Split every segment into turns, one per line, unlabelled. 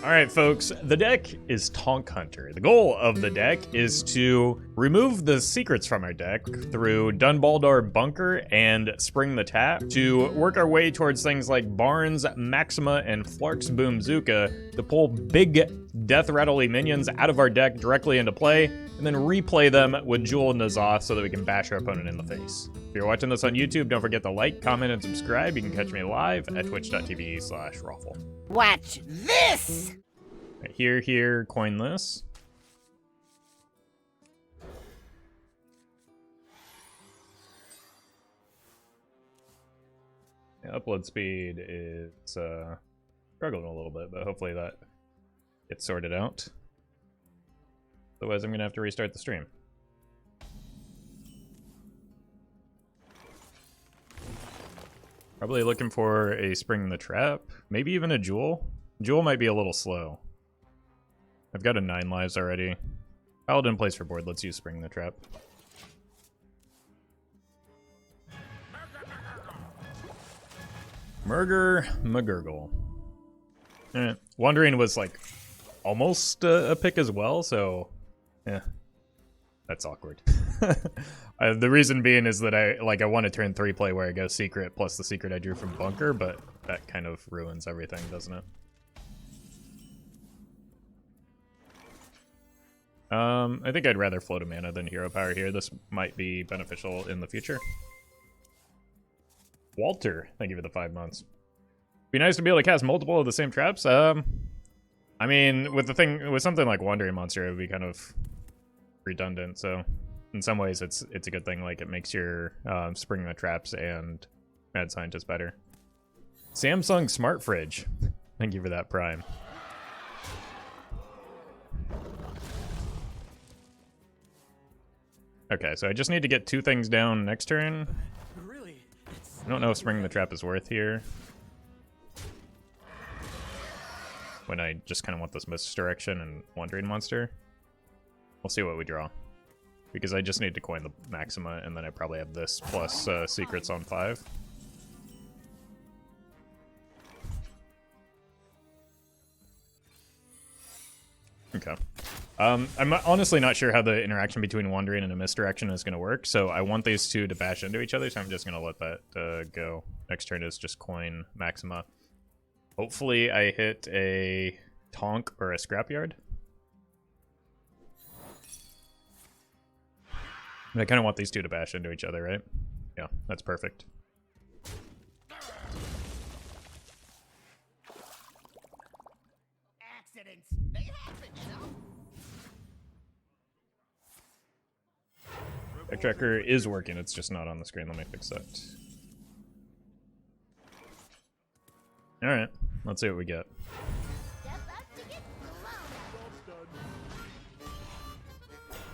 Alright folks, the deck is Tonk Hunter. The goal of the deck is to remove the secrets from our deck through Baldar Bunker and Spring the Tap, to work our way towards things like Barnes, Maxima, and Flark's Boom-Zooka to pull big death rattly minions out of our deck directly into play, and then replay them with Jewel and Nazoth so that we can bash our opponent in the face. If you're watching this on YouTube, don't forget to like, comment, and subscribe. You can catch me live at twitch.tv/Roffle.
Watch this!
Right, here, coin this. Yeah, upload speed is struggling a little bit, but hopefully that gets sorted out. Otherwise, I'm gonna have to restart the stream. Probably looking for a Spring the Trap, maybe even a Jewel. Jewel might be a little slow. I've got a 9 lives already. Paladin plays for board, let's use Spring the Trap. Murger McGurgle. Wandering was like almost a pick as well, so yeah, that's awkward. The reason being is that I want to turn 3 play where I go secret plus the secret I drew from Bunker, but that kind of ruins everything, doesn't it? I think I'd rather float a mana than hero power here. This might be beneficial in the future. Walter, thank you for the 5 months. Be nice to be able to cast multiple of the same traps. I mean, with something like Wandering Monster, it would be kind of redundant. So, in some ways, it's a good thing. Like, it makes your Spring the Traps and Mad Scientist better. Samsung Smart Fridge, thank you for that Prime. Okay, so I just need to get 2 things down next turn. I don't know if Spring the Trap is worth here, when I just kind of want this Misdirection and Wandering Monster. We'll see what we draw. Because I just need to coin the Maxima, and then I probably have this plus secrets on 5. Okay. I'm honestly not sure how the interaction between Wandering and a Misdirection is going to work, so I want these 2 to bash into each other, so I'm just going to let that go. Next turn is just coin Maxima. Hopefully I hit a Tonk or a Scrapyard. I kind of want these 2 to bash into each other, right? Yeah, that's perfect.
Accidents, they happen, you know?
Deck Tracker is working, it's just not on the screen. Let me fix that. Alright, let's see what we get.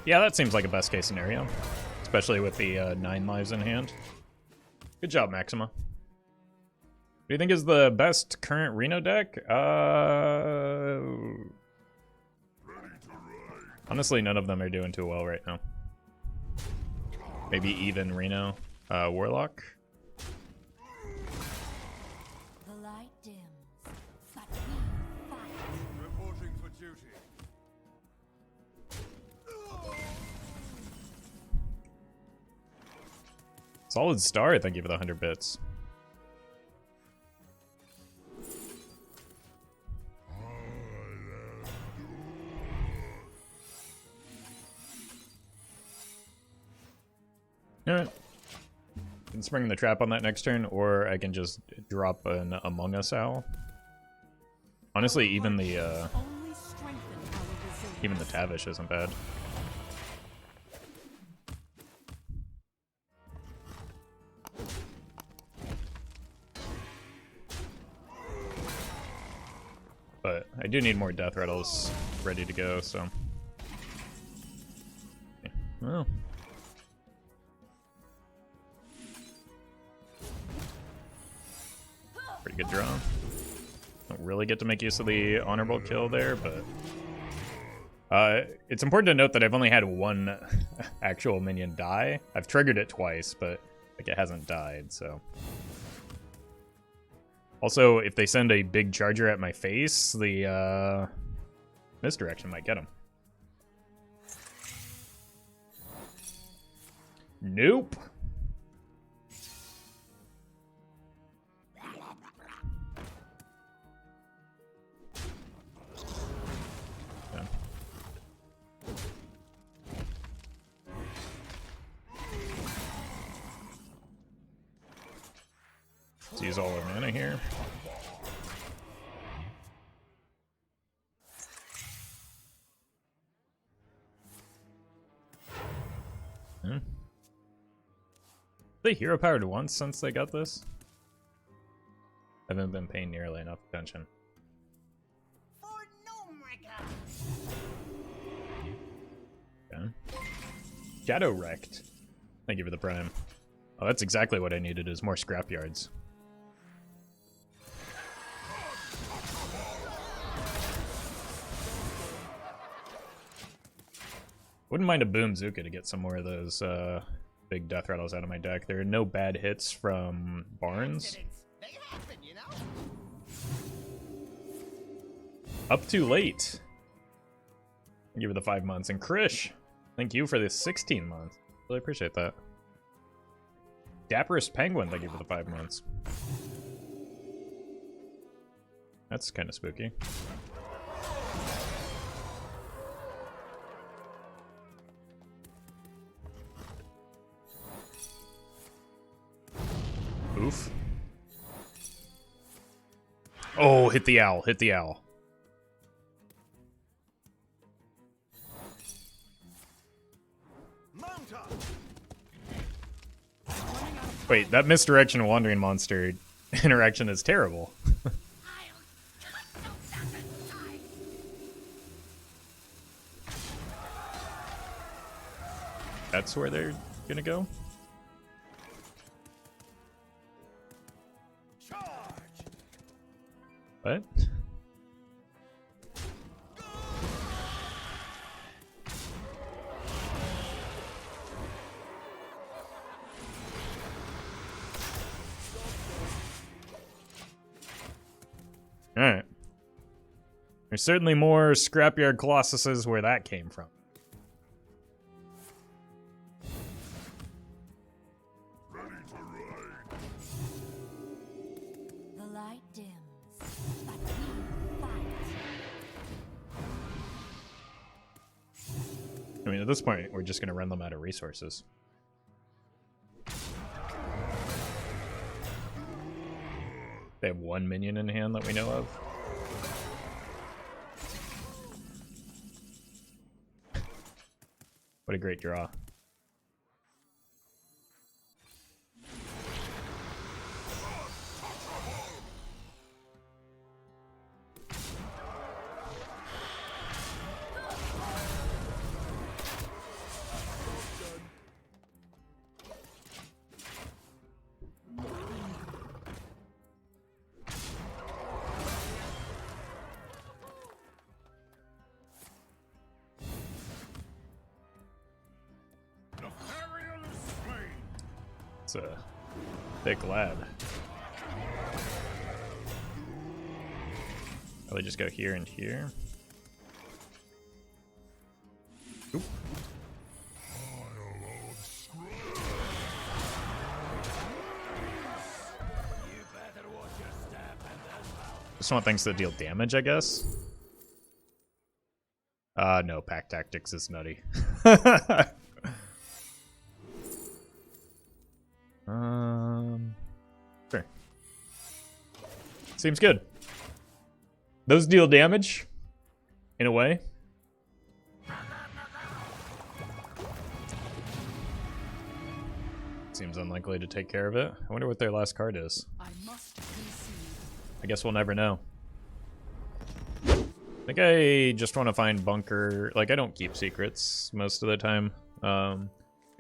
Yeah, that seems like a best case scenario, especially with the 9 lives in hand. Good job, Maxima. What do you think is the best current Reno deck? Honestly, none of them are doing too well right now. Maybe even Reno Warlock.
The light dims, but we fight.
Reporting for duty.
Solid Star, thank you for the 100 bits. Alright. Can Spring the Trap on that next turn, or I can just drop an Humongous Owl. Honestly, even the Tavish isn't bad. But I do need more Death Rattles ready to go, so. Okay. Well. Pretty good draw. Don't really get to make use of the honorable kill there, but it's important to note that I've only had 1 actual minion die. I've triggered it twice, but like it hasn't died, so Also, if they send a big charger at my face, the misdirection might get him. Nope. Okay. Let's use all our mana here. They hero powered once since they got this? I haven't been paying nearly enough attention.
For no
Okay. Shadow Wrecked. Thank you for the prime. Oh, that's exactly what I needed, is more scrapyards. Wouldn't mind a Boom-Zooka to get some more of those big death rattles out of my deck. There are no bad hits from Barnes.
They happen, you know?
Up too late. Thank you for the 5 months. And Krish, thank you for the 16 months. Really appreciate that. Dapperest Penguin, thank you for the 5 months. That's kind of spooky. Oof. Oh, hit the owl, hit the owl. Wait, that misdirection wandering monster interaction is terrible. That's where they're gonna go? What? Alright. There's certainly more Scrapyard Colossuses where that came from.
The light dims, but we fight.
I mean, at this point, we're just going to run them out of resources. They have one minion in hand that we know of. What a great draw. It's a thick lad. Probably just go here and here. Oop. Just want things that deal damage, I guess. No, pack tactics is nutty. Sure. Seems good. Those deal damage, in a way. Seems unlikely to take care of it. I wonder what their last card is. I guess we'll never know. I think I just want to find bunker. Like, I don't keep secrets most of the time.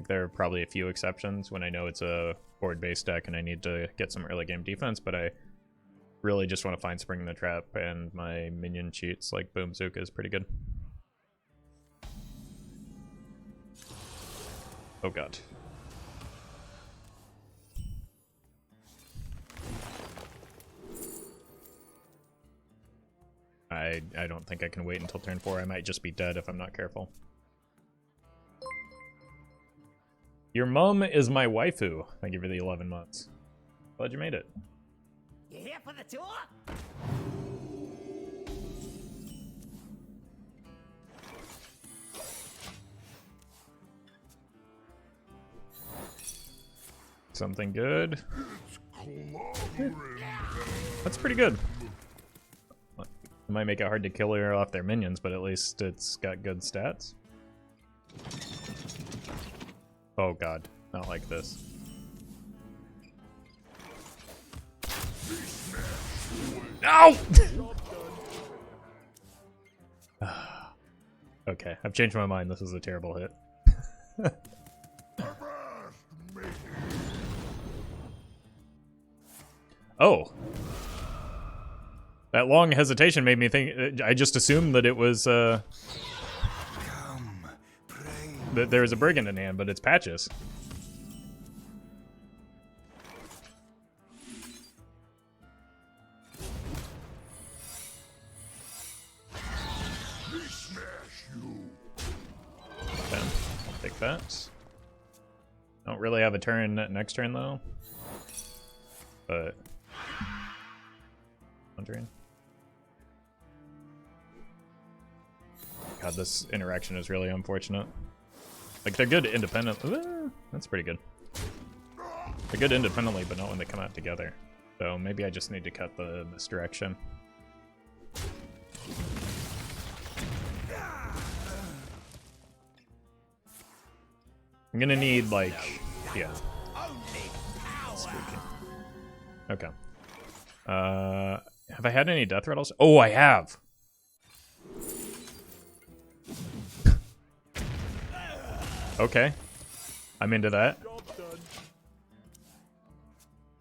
There are probably a few exceptions when I know it's a board-based deck and I need to get some early game defense, but I really just want to find Spring the Trap, and my minion cheats like Boom-Zooka is pretty good. Oh god. I don't think I can wait until turn 4. I might just be dead if I'm not careful. Your mom is my waifu. Thank you for the 11 months. Glad you made it.
You here for the tour?
Something good. That's pretty good. It might make it hard to kill her off their minions, but at least it's got good stats. Oh god, not like this. No! Okay, I've changed my mind. This is a terrible hit. Oh. That long hesitation made me think, I just assumed that it was, that there was a brigand in hand, but it's Patches. Okay, I'll take that. Don't really have a turn next turn, though. But... wondering. God, this interaction is really unfortunate. Like, they're good independently. That's pretty good. They're good independently, but not when they come out together. So maybe I just need to cut the misdirection. I'm gonna need, like, yeah. Spooky. Okay. Have I had any death rattles? Oh, I have! Okay. I'm into that.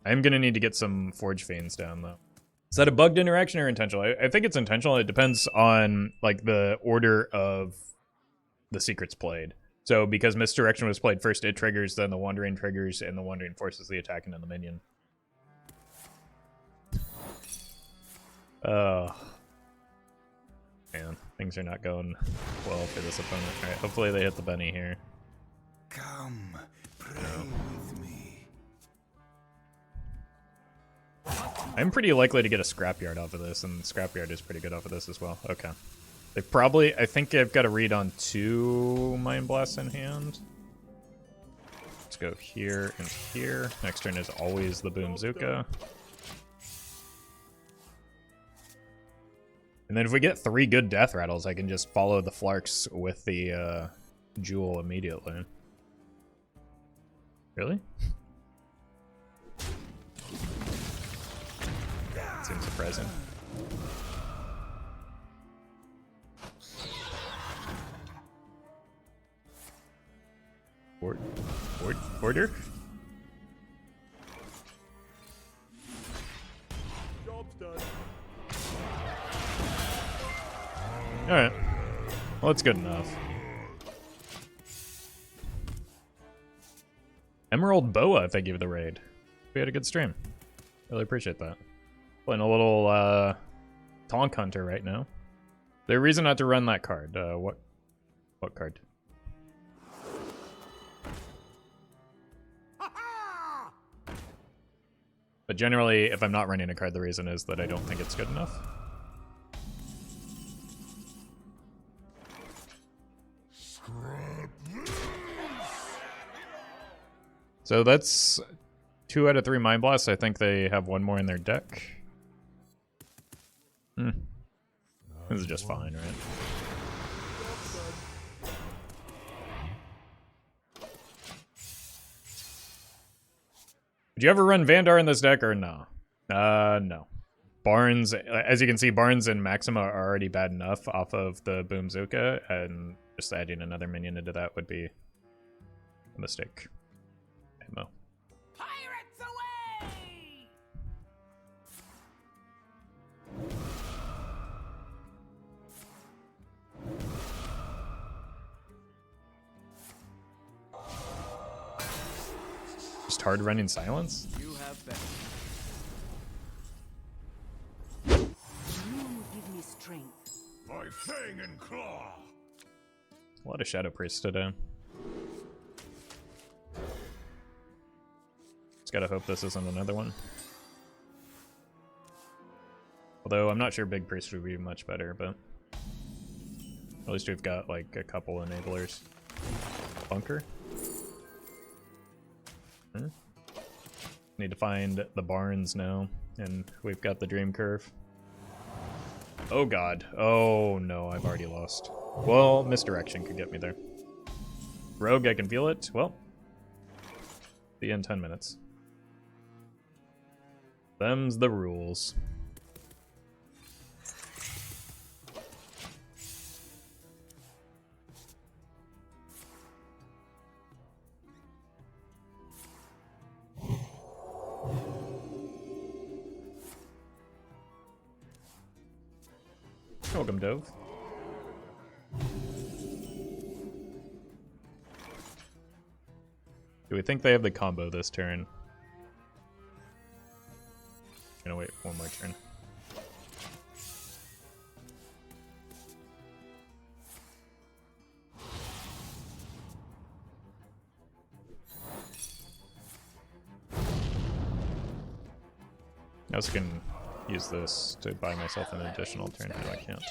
I'm gonna need to get some Forgefiends down, though. Is that a bugged interaction or intentional? I think it's intentional. It depends on, like, the order of the secrets played. So, because Misdirection was played first, it triggers, then the Wandering triggers, and the Wandering forces the attack into the minion. Man, things are not going well for this opponent. Alright, hopefully they hit the Benny here.
Come, pray with me.
I'm pretty likely to get a Scrapyard off of this, and Scrapyard is pretty good off of this as well. Okay. They probably, I think I've got a read on 2 Mind Blasts in hand. Let's go here and here. Next turn is always the Boom-Zooka. And then if we get 3 good death rattles, I can just follow the Flarks with the Jewel immediately. Really? Seems surprising. Order?
Job's done.
Alright. Well, that's good enough. Emerald Boa, thank you for the raid. We had a good stream. Really appreciate that. Playing a little Tonk Hunter right now. There's a reason not to run that card. What card? But generally, if I'm not running a card, the reason is that I don't think it's good enough. So that's 2 out of 3 Mind Blasts. I think they have 1 more in their deck. This is just fine, right? Would you ever run Vandar in this deck or no? No. Barnes, as you can see, Barnes and Maxima are already bad enough off of the Boom-Zooka, and just adding another minion into that would be a mistake. Ammo.
Pirates away!
Just hard running silence?
You have been.
You give me strength.
Fang and claw.
A lot of Shadow Priests today. Just gotta hope this isn't another one. Although I'm not sure Big Priest would be much better, but at least we've got like a couple enablers. Bunker. Need to find the barns now, and we've got the Dream Curve. Oh god. Oh no, I've already lost. Well, Misdirection could get me there. Rogue, I can feel it. Well, see you in 10 minutes. Them's the rules. Welcome, Dove. Do we think they have the combo this turn? Gonna wait one more turn. I also can use this to buy myself an additional turn. No, I can't.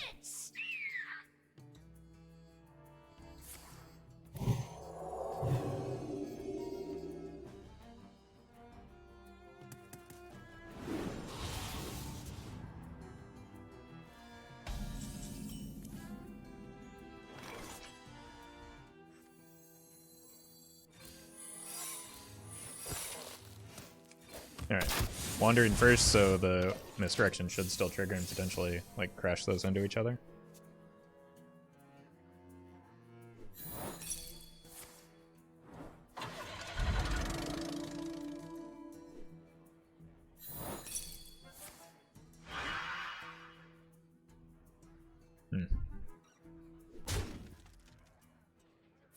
Alright. Wandering first, so the Misdirection should still trigger and potentially like crash those into each other.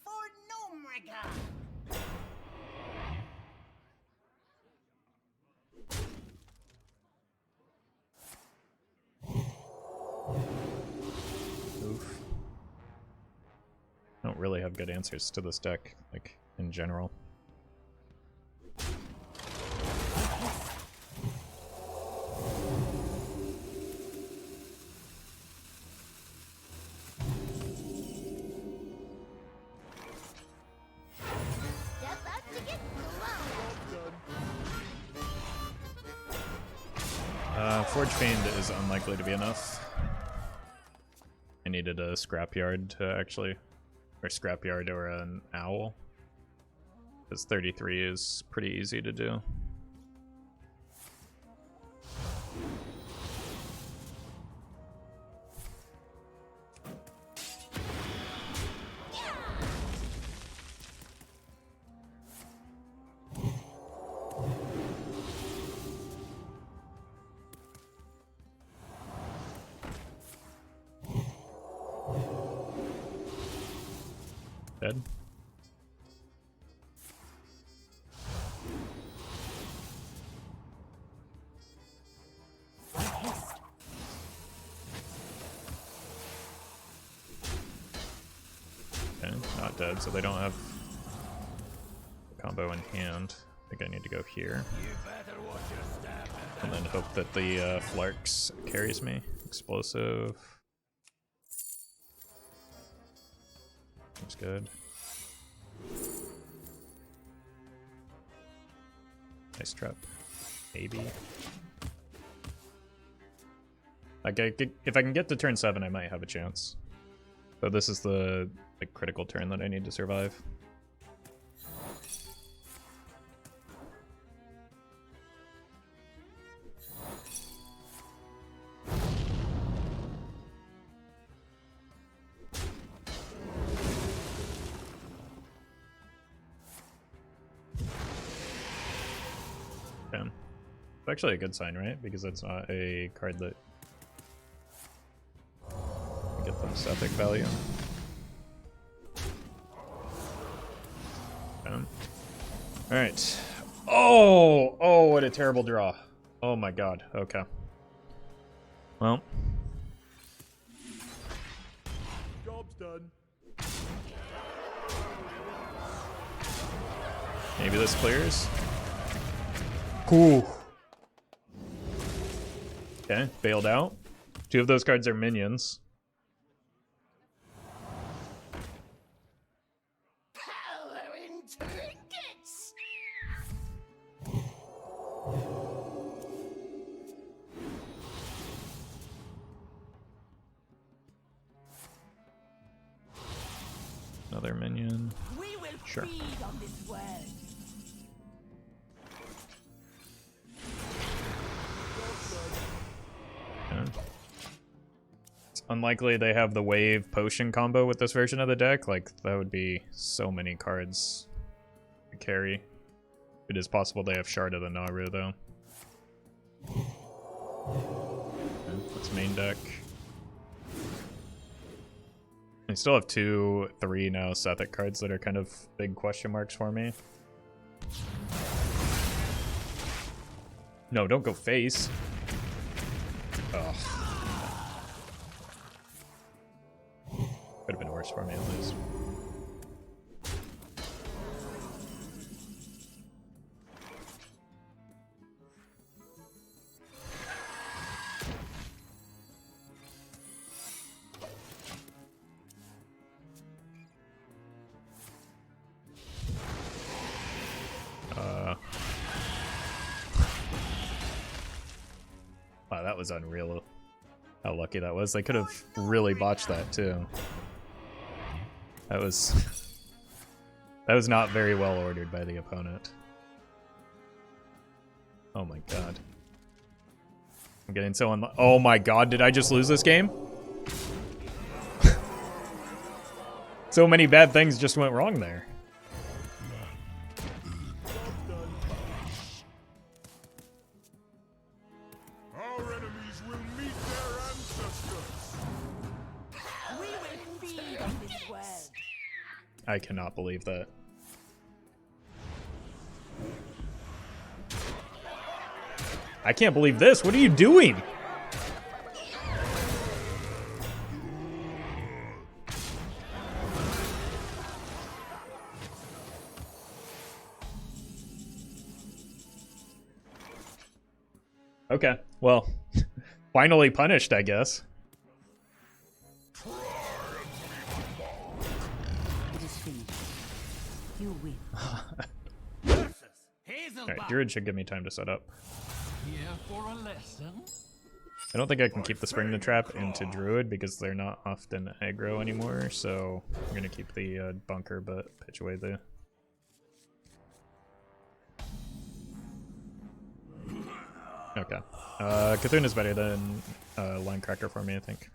For Nomriga.
Oof. I don't really have good answers to this deck, like, in general.
Step up to get
Forgefiend is unlikely to be enough. I needed a Scrapyard to actually, or Scrapyard or an Owl. Because 33 is pretty easy to do. Dead. Okay, not dead, so they don't have the combo in hand. I think I need to go here. And then hope that the Flarks carries me. Explosive. That's good. Nice trap. Maybe. Like if I can get to turn 7, I might have a chance. So this is the like critical turn that I need to survive. It's actually a good sign, right? Because that's not a card that get the most epic value. Alright. Oh, what a terrible draw. Oh my god. Okay. Well.
done.
Maybe this clears. Cool. Okay, bailed out. 2 of those cards are minions.
Power in trinkets.
Another minion.
We will
Sure.
feed on this world.
Okay. It's unlikely they have the wave potion combo with this version of the deck. Like, that would be so many cards to carry. It is possible they have Shard of the Naru, though. Okay, that's main deck. I still have 2, 3 now Sethic cards that are kind of big question marks for me. No, don't go face. Ugh. Could have been worse for me at least. Wow, that was unreal. How lucky that was. They could have really botched that too. That was not very well ordered by the opponent. Oh my god. I'm getting so oh my god, did I just lose this game? So many bad things just went wrong there.
Our enemies will meet their ancestors.
We will feed on this world.
I cannot believe that. I can't believe this. What are you doing? Okay, well, finally punished, I guess.
It is finished. You win.
Alright, Druid should give me time to set up.
Here for a lesson?
I don't think I can keep the Spring the Trap into Druid because they're not often aggro anymore, so I'm gonna keep the bunker but pitch away the... Okay. Cthulhu is better than Linecracker for me, I think.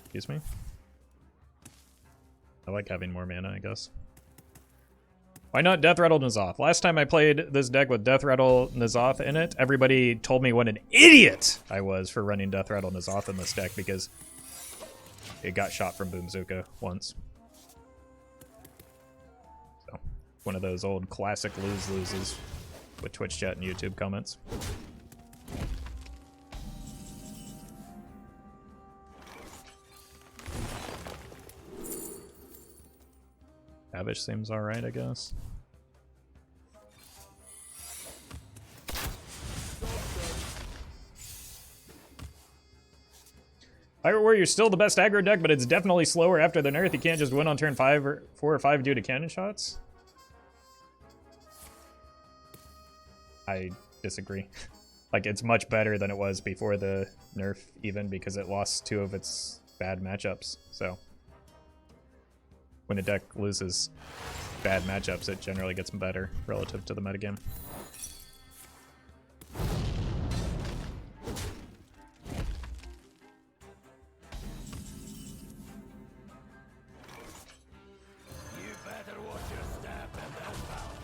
Excuse me? I like having more mana, I guess. Why not Death Rattle N'Zoth? Last time I played this deck with Death Rattle N'Zoth in it, everybody told me what an idiot I was for running Death Rattle N'Zoth in this deck because it got shot from Boom-Zooka once. So, one of those old classic lose-loses with Twitch chat and YouTube comments. Tavish seems alright, I guess. Pirate Warrior's still the best aggro deck, but it's definitely slower after the nerf. You can't just win on turn 5 or 4 or 5 due to cannon shots. I disagree. Like, it's much better than it was before the nerf, even, because it lost 2 of its bad matchups, so... When a deck loses bad matchups, it generally gets better relative to the metagame.
You better watch your step and that power.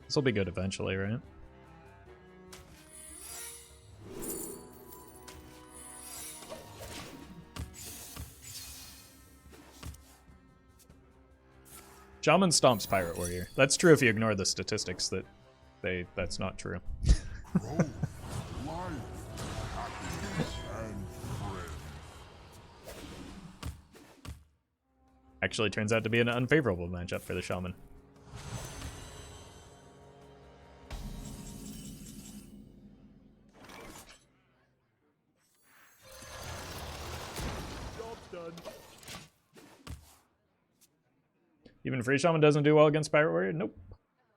This will be good eventually, right? Shaman stomps Pirate Warrior. That's true if you ignore the statistics that that's not true.
Growth, life, happiness, and friends.
Actually turns out to be an unfavorable matchup for the Shaman.
Job's done.
Even Free Shaman doesn't do well against Pirate Warrior? Nope.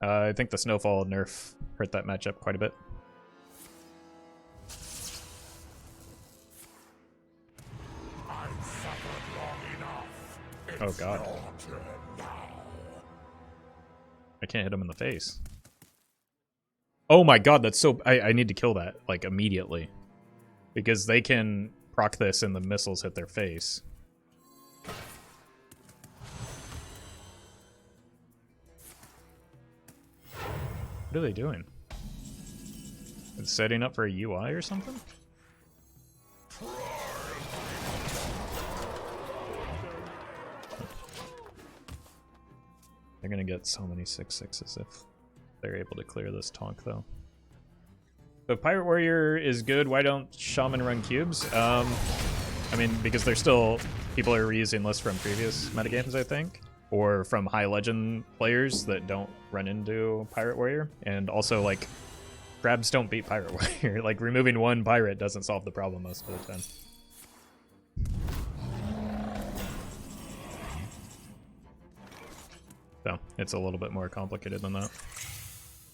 I think the Snowfall nerf hurt that matchup quite a bit.
I've suffered long enough.
Oh
It's
god.
your turn now.
I can't hit him in the face. Oh my god, that's so... I need to kill that, like, immediately. Because they can proc this and the missiles hit their face. What are they doing? It's setting up for a UI or something? They're gonna get so many 6/6s if they're able to clear this Tonk, though. So Pirate Warrior is good. Why don't Shaman run cubes? I mean, because they're still... People are reusing lists from previous metagames, I think. Or from high legend players that don't run into Pirate Warrior. And also, like, grabs don't beat Pirate Warrior. Like, removing one pirate doesn't solve the problem most of the time. So, it's a little bit more complicated than that.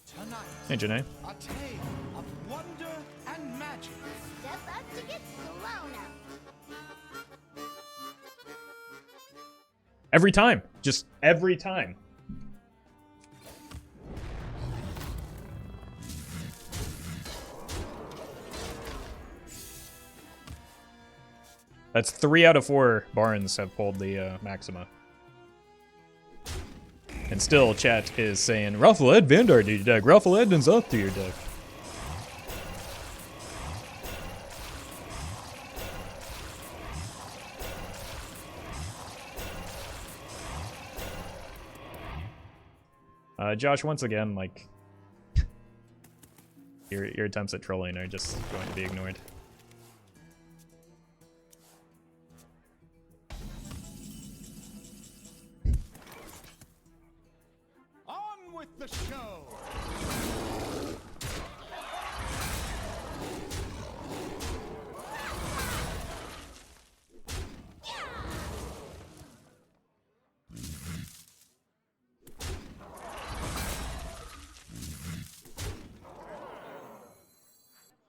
Tonight,
Hey, Janae.
a tale of wonder and magic.
Step up to get blown up.
Every time. Just every time. That's 3 out of 4 Barons have pulled the Maxima. And still, chat is saying, Ruffle Ed Vandar to your deck. Ruffle Edden's up to your deck. Josh, once again, like, your attempts at trolling are just going to be ignored.
On with the show.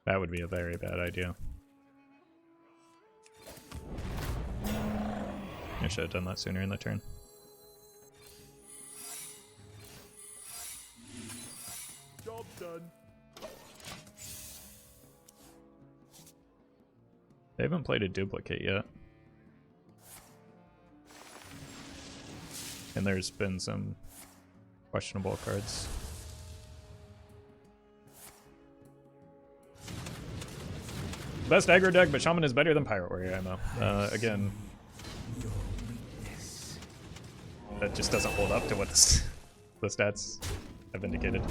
That would be a very bad idea. I should have done that sooner in the turn.
Job done.
They haven't played a duplicate yet. And there's been some questionable cards. Best aggro deck, but Shaman is better than Pirate Warrior ammo. Again, that just doesn't hold up to what the stats have indicated.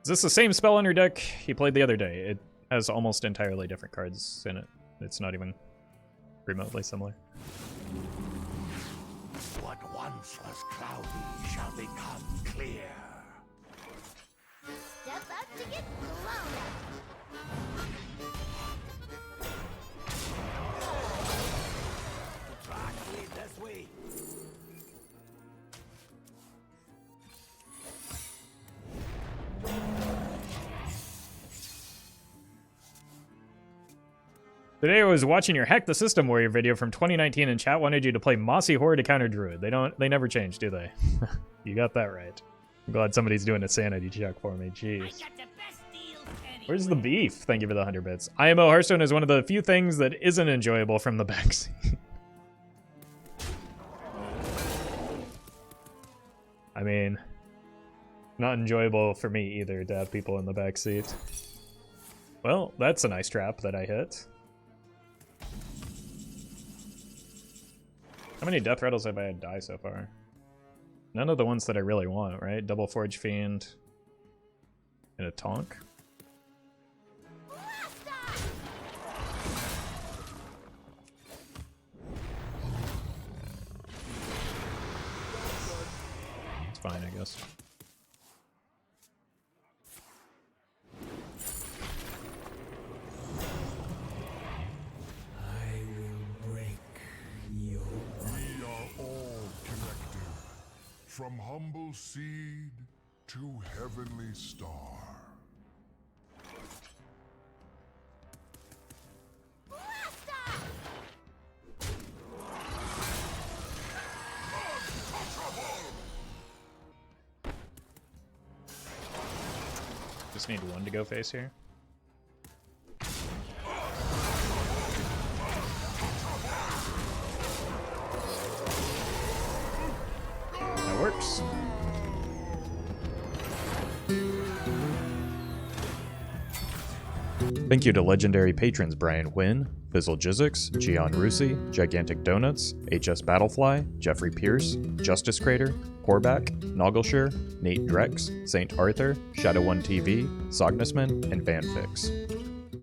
Is this the same spell on your deck he played the other day? It has almost entirely different cards in it. It's not even remotely similar.
What once was cloudy shall become clear.
Step up to get blown up.
Track lead this way.
Today I was watching your Hack the System Warrior video from 2019 and chat wanted you to play Mossy Horde to counter Druid. They never change, do they? You got that right. I'm glad somebody's doing a sanity check for me, jeez. Where's the beef? Thank you for the 100 bits. IMO Hearthstone is one of the few things that isn't enjoyable from the backseat. I mean, not enjoyable for me either to have people in the backseat. Well, that's a nice trap that I hit. How many death rattles have I had die so far? None of the ones that I really want, right? Double Forgefiend and a Tonk. It's fine, I guess.
From humble seed to heavenly star.
Just need one to go face here. Works. Thank you to legendary patrons Brian Wynn, Fizzle Jizzix, Gian Rusi, Gigantic Donuts, HS Battlefly, Jeffrey Pierce, Justice Crater, Corback, Noggleshire, Nate Drex, Saint Arthur, Shadow1 TV, Sognusman, and Vanfix.